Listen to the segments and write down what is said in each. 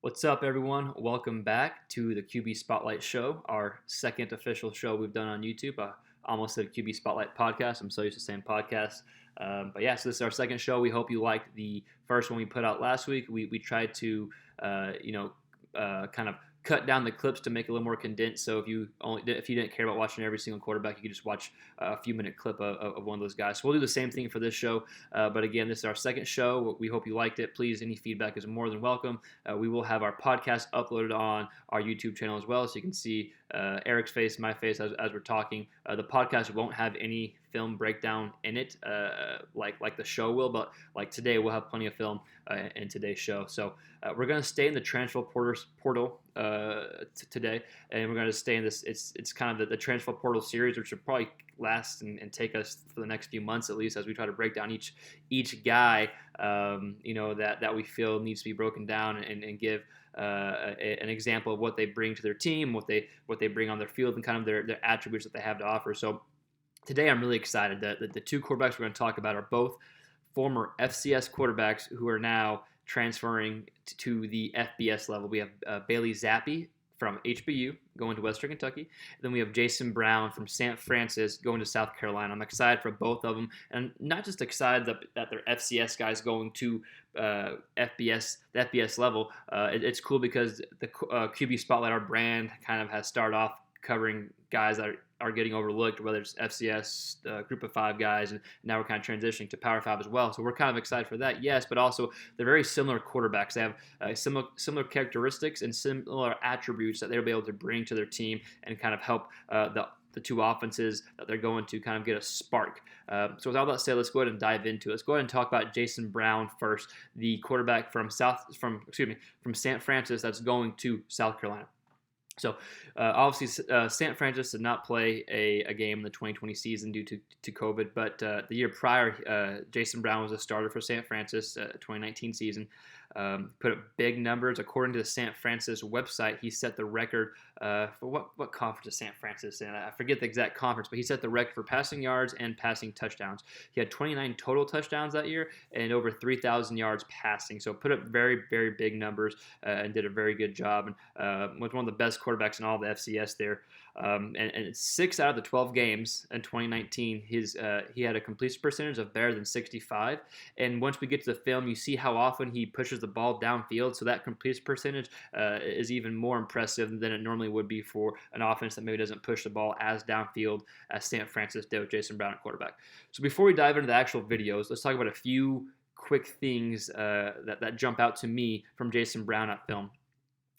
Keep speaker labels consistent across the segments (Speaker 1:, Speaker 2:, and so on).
Speaker 1: What's up, everyone? Welcome back to the QB Spotlight Show, our second official show we've done on YouTube. Almost said QB Spotlight Podcast. I'm so used to saying podcast. But yeah, so this is our second show. We hope you liked the first one we put out last week. We tried to, kind of cut down the clips to make it a little more condensed. So if you didn't care about watching every single quarterback, you could just watch a few minute clip of one of those guys. So we'll do the same thing for this show. But again, this is our second show. We hope you liked it. Please, any feedback is more than welcome. We will have our podcast uploaded on our YouTube channel as well, so you can see Eric's face, my face as we're talking. The podcast won't have any film breakdown in it, like the show will, but like today we'll have plenty of film in today's show. So we're going to stay in the transfer portal today, and we're going to stay in this. It's kind of the transfer portal series, which will probably last and take us for the next few months at least, as we try to break down each guy that we feel needs to be broken down and give an example of what they bring to their team, what they bring on their field, and kind of their attributes that they have to offer. So today I'm really excited that the two quarterbacks we're going to talk about are both former FCS quarterbacks who are now transferring to the FBS level. We have Bailey Zappe from HBU going to Western Kentucky. And then we have Jason Brown from St. Francis going to South Carolina. I'm excited for both of them, and not just excited that they're FCS guys going to the FBS level. It's cool because the QB Spotlight, our brand, kind of has started off covering guys that are getting overlooked, whether it's FCS, Group of Five guys, and now we're kind of transitioning to Power Five as well. So we're kind of excited for that, yes, but also they're very similar quarterbacks. They have similar characteristics and similar attributes that they'll be able to bring to their team and kind of help the two offenses that they're going to kind of get a spark. So with all that said, let's go ahead and dive into it. Let's go ahead and talk about Jason Brown first, the quarterback from St. Francis that's going to South Carolina. So obviously, St. Francis did not play a game in the 2020 season due to COVID, but the year prior, Jason Brown was a starter for St. Francis, 2019 season. Put up big numbers. According to the St. Francis website, he set the record for what conference is St. Francis in? I forget the exact conference, but he set the record for passing yards and passing touchdowns. He had 29 total touchdowns that year and over 3,000 yards passing. So put up very, very big numbers and did a very good job. And was one of the best quarterbacks in all the FCS there. And 6 out of the 12 games in 2019, he had a completion percentage of better than 65. And once we get to the film, you see how often he pushes the ball downfield. So that completion percentage is even more impressive than it normally would be for an offense that maybe doesn't push the ball as downfield as St. Francis did with Jason Brown at quarterback. So before we dive into the actual videos, let's talk about a few quick things that jump out to me from Jason Brown at film.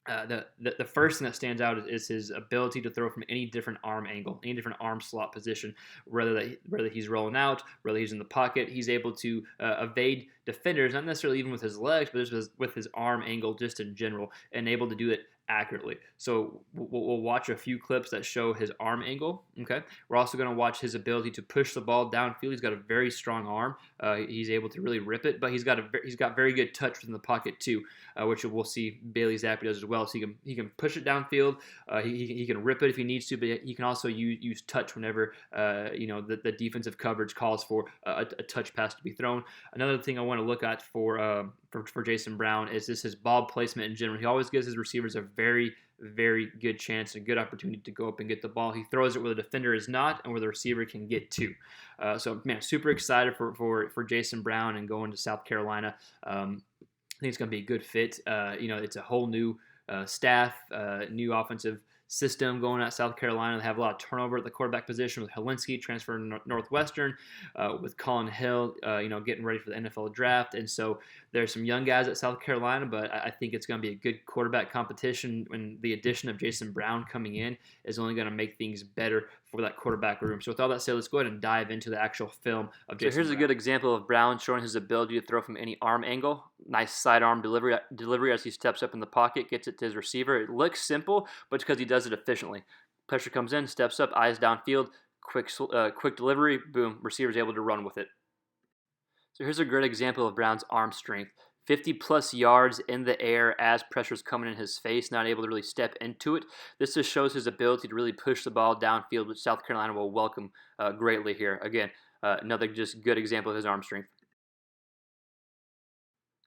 Speaker 1: The first thing that stands out is his ability to throw from any different arm angle, any different arm slot position, whether he's rolling out, whether he's in the pocket. He's able to evade defenders, not necessarily even with his legs, but just with his arm angle just in general, and able to do it accurately. So we'll watch a few clips that show his arm angle. Okay, we're also going to watch his ability to push the ball downfield. He's got a very strong arm. He's able to really rip it, but he's got very good touch within the pocket too, which we'll see Bailey Zappe does as well. So he can push it downfield. He can rip it if he needs to, but he can also use touch whenever the defensive coverage calls for a touch pass to be thrown. Another thing I want to look at for Jason Brown is just his ball placement in general. He always gives his receivers a very, very good chance, a good opportunity to go up and get the ball. He throws it where the defender is not and where the receiver can get to. So, man, super excited for Jason Brown and going to South Carolina. I think it's going to be a good fit. It's a whole new staff, new offensive system going at South Carolina. They have a lot of turnover at the quarterback position with Helinski transferring to Northwestern, with Colin Hill, getting ready for the NFL draft. And so there's some young guys at South Carolina, but I think it's going to be a good quarterback competition, and the addition of Jason Brown coming in is only going to make things better for that quarterback room. So with all that said, let's go ahead and dive into the actual film of Jason Brown. So here's a good example of Brown showing his ability to throw from any arm angle. Nice sidearm delivery as he steps up in the pocket, gets it to his receiver. It looks simple, but it's because he does it efficiently. Pressure comes in, steps up, eyes downfield, quick delivery, boom, receiver's able to run with it. So here's a great example of Brown's arm strength. 50-plus yards in the air as pressure's coming in his face, not able to really step into it. This just shows his ability to really push the ball downfield, which South Carolina will welcome greatly here. Again, another just good example of his arm strength.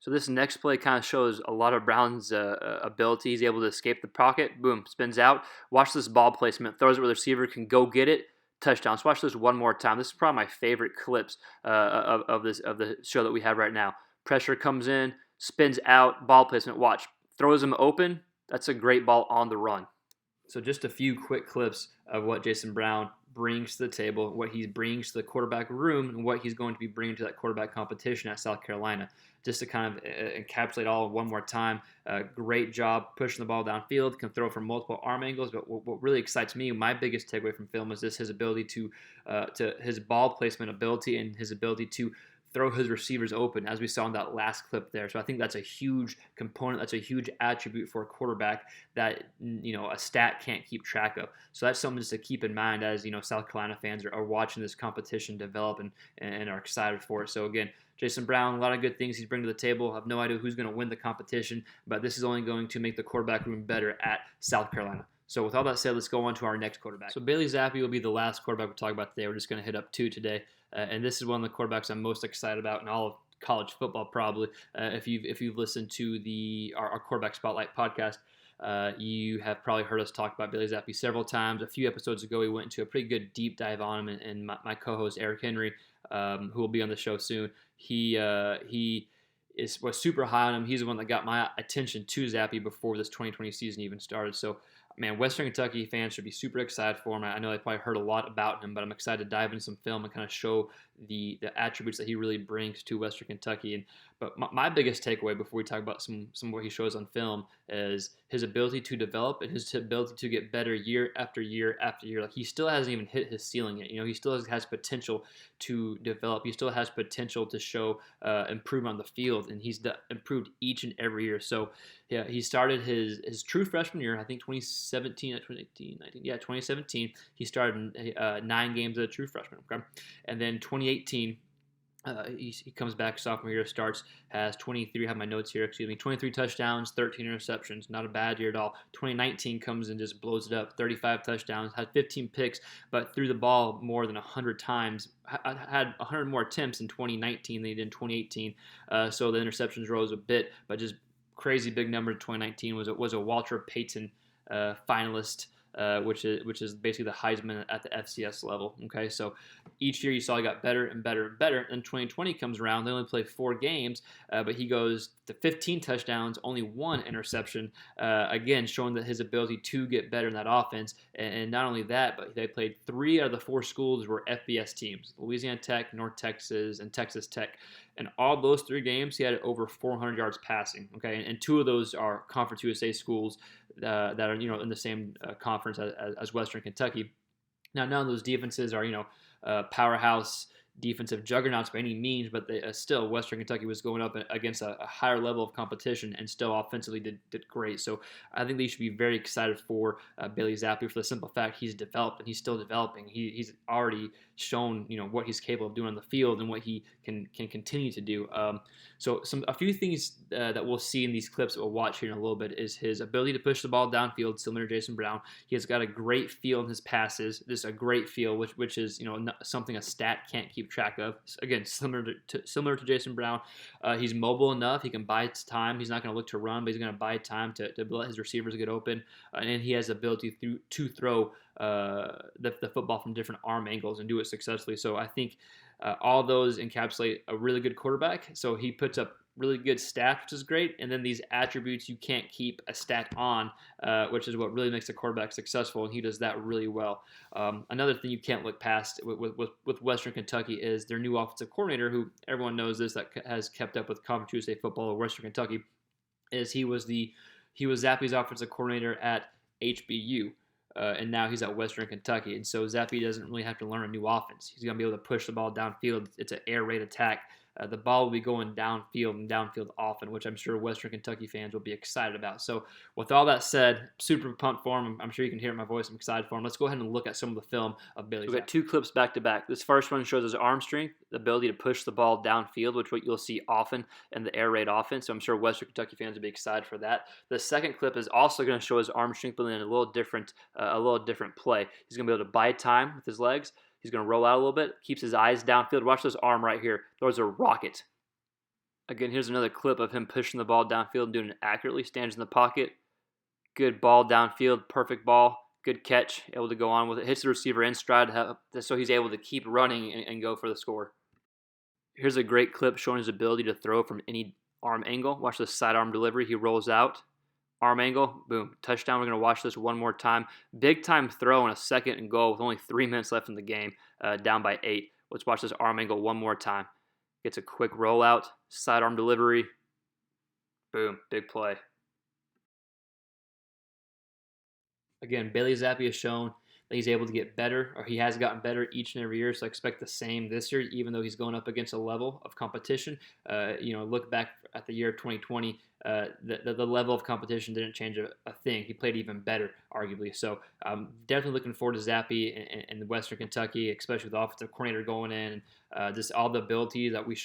Speaker 1: So this next play kind of shows a lot of Brown's ability. He's able to escape the pocket. Boom, spins out. Watch this ball placement. Throws it where the receiver can go get it. Touchdown. So watch this one more time. This is probably my favorite clips of the show that we have right now. Pressure comes in, spins out, ball placement. Watch. Throws him open. That's a great ball on the run. So just a few quick clips of what Jason Brown brings to the table, what he brings to the quarterback room, and what he's going to be bringing to that quarterback competition at South Carolina. Just to kind of encapsulate all one more time, great job pushing the ball downfield, can throw from multiple arm angles, but what really excites me, my biggest takeaway from film is this, his ability to his ball placement ability and his ability to throw his receivers open, as we saw in that last clip there. So I think that's a huge component. That's a huge attribute for a quarterback that, a stat can't keep track of. So that's something just to keep in mind as, South Carolina fans are watching this competition develop and are excited for it. So again, Jason Brown, a lot of good things he's bringing to the table. I have no idea who's going to win the competition, but this is only going to make the quarterback room better at South Carolina. So with all that said, let's go on to our next quarterback. So Bailey Zappe will be the last quarterback we'll talk about today. We're just going to hit up 2 today. And this is one of the quarterbacks I'm most excited about in all of college football, probably. If you've listened to our Quarterback Spotlight podcast, you have probably heard us talk about Bailey Zappe several times. A few episodes ago, we went into a pretty good deep dive on him, and my co-host Eric Henry, who will be on the show soon, he was super high on him. He's the one that got my attention to Zappe before this 2020 season even started. So, man, Western Kentucky fans should be super excited for him. I know they probably heard a lot about him, but I'm excited to dive into some film and kind of show the attributes that he really brings to Western Kentucky. But my biggest takeaway before we talk about some of what he shows on film is his ability to develop and his ability to get better year after year after year. Like, he still hasn't even hit his ceiling yet. He still has potential to develop. He still has potential to show improvement on the field, and he's improved each and every year. So, yeah, he started his true freshman year, I think 2017, 2018, 19, 2017. He started 9 games as a true freshman, okay? And then 2018, he comes back sophomore year, has 23, I have my notes here, 23 touchdowns, 13 interceptions, not a bad year at all. 2019 comes and just blows it up, 35 touchdowns, had 15 picks, but threw the ball more than 100 times, had 100 more attempts in 2019 than he did in 2018, so the interceptions rose a bit, but just crazy big number in 2019, was a Walter Payton finalist, which is basically the Heisman at the FCS level. Okay, so each year you saw he got better and better and better. And 2020 comes around, they only play 4 games, but he goes to 15 touchdowns, only 1 interception. Again, showing that his ability to get better in that offense. And not only that, but they played 3 out of the 4 schools were FBS teams: Louisiana Tech, North Texas, and Texas Tech. And all those 3 games, he had over 400 yards passing. Okay, and 2 of those are Conference USA schools that are in the same conference as Western Kentucky. Now, none of those defenses are powerhouse defensive juggernauts by any means, but still Western Kentucky was going up against a higher level of competition and still offensively did great. So I think they should be very excited for Bailey Zappe for the simple fact he's developed and he's still developing. He's already shown what he's capable of doing on the field and what he can continue to do. So a few things that we'll see in these clips that we'll watch here in a little bit is his ability to push the ball downfield, similar to Jason Brown. He has got a great feel in his passes, just a great feel, which is something a stat can't keep track of. Again, similar to Jason Brown. He's mobile enough. He can buy time. He's not going to look to run, but he's going to buy time to let his receivers get open. And he has the ability to throw the football from different arm angles and do it successfully. So I think all those encapsulate a really good quarterback. So he puts up really good stats, which is great. And then these attributes you can't keep a stat on, which is what really makes a quarterback successful, and he does that really well. Another thing you can't look past with Western Kentucky is their new offensive coordinator, who everyone knows this, that has kept up with Conference USA football at Western Kentucky, is he was Zappe's offensive coordinator at HBU. And now he's at Western Kentucky. And so Zappe doesn't really have to learn a new offense. He's going to be able to push the ball downfield. It's an air raid attack. The ball will be going downfield and downfield often, which I'm sure Western Kentucky fans will be excited about. So with all that said, super pumped for him. I'm sure you can hear it in my voice. I'm excited for him. Let's go ahead and look at some of the film of Bailey Zappe. We've got 2 clips back to back. This first one shows his arm strength, the ability to push the ball downfield, which what you'll see often in the air raid offense. So I'm sure Western Kentucky fans will be excited for that. The second clip is also going to show his arm strength, but in a little different play. He's going to be able to buy time with his legs. He's going to roll out a little bit, keeps his eyes downfield. Watch this arm right here. Throws a rocket. Again, here's another clip of him pushing the ball downfield and doing it accurately. Stands in the pocket. Good ball downfield. Perfect ball. Good catch. Able to go on with it. Hits the receiver in stride so he's able to keep running and go for the score. Here's a great clip showing his ability to throw from any arm angle. Watch the sidearm delivery. He rolls out. Arm angle. Boom. Touchdown. We're going to watch this one more time. Big time throw on a 2nd and goal with only 3 minutes left in the game. Down by 8. Let's watch this arm angle one more time. Gets a quick rollout, sidearm delivery. Boom, big play. Again, Bailey Zappe has shown that he's able to get better, or he has gotten better each and every year. So I expect the same this year, even though he's going up against a level of competition. Look back at the year of 2020. The level of competition didn't change a thing. He played even better, arguably. So definitely looking forward to Zappe in Western Kentucky, especially with the offensive coordinator going in, and just all the ability that we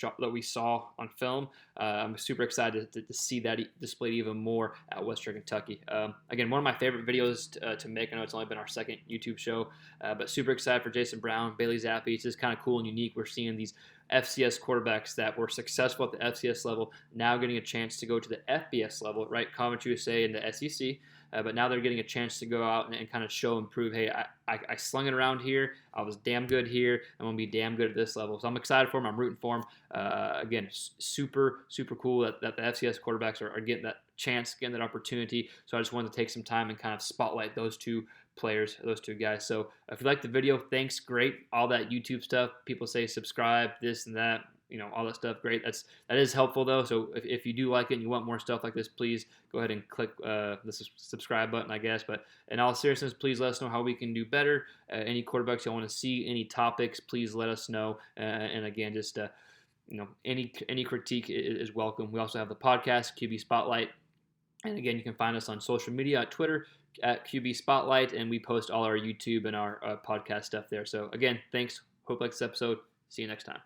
Speaker 1: saw on film. I'm super excited to see that displayed even more at Western Kentucky. Again, one of my favorite videos to make. I know it's only been our 2nd YouTube show, but super excited for Jason Brown, Bailey Zappe. It's just kind of cool and unique. We're seeing these FCS quarterbacks that were successful at the FCS level now getting a chance to go to the FBS level, right? Conference USA and the SEC. But now they're getting a chance to go out and kind of show and prove, hey, I slung it around here. I was damn good here. I'm going to be damn good at this level. So I'm excited for him. I'm rooting for him. Again, super, super cool that the FCS quarterbacks are getting that chance, getting that opportunity. So I just wanted to take some time and kind of spotlight those two players, those two guys. So if you liked the video, thanks. Great. All that YouTube stuff. People say subscribe, this and that. All that stuff, great. That is helpful though. So if you do like it and you want more stuff like this, please go ahead and click the subscribe button, I guess. But in all seriousness, please let us know how we can do better. Any quarterbacks you want to see, any topics, please let us know. And again, just any critique is welcome. We also have the podcast, QB Spotlight. And again, you can find us on social media at Twitter at QB Spotlight, and we post all our YouTube and our podcast stuff there. So again, thanks. Hope you like this episode. See you next time.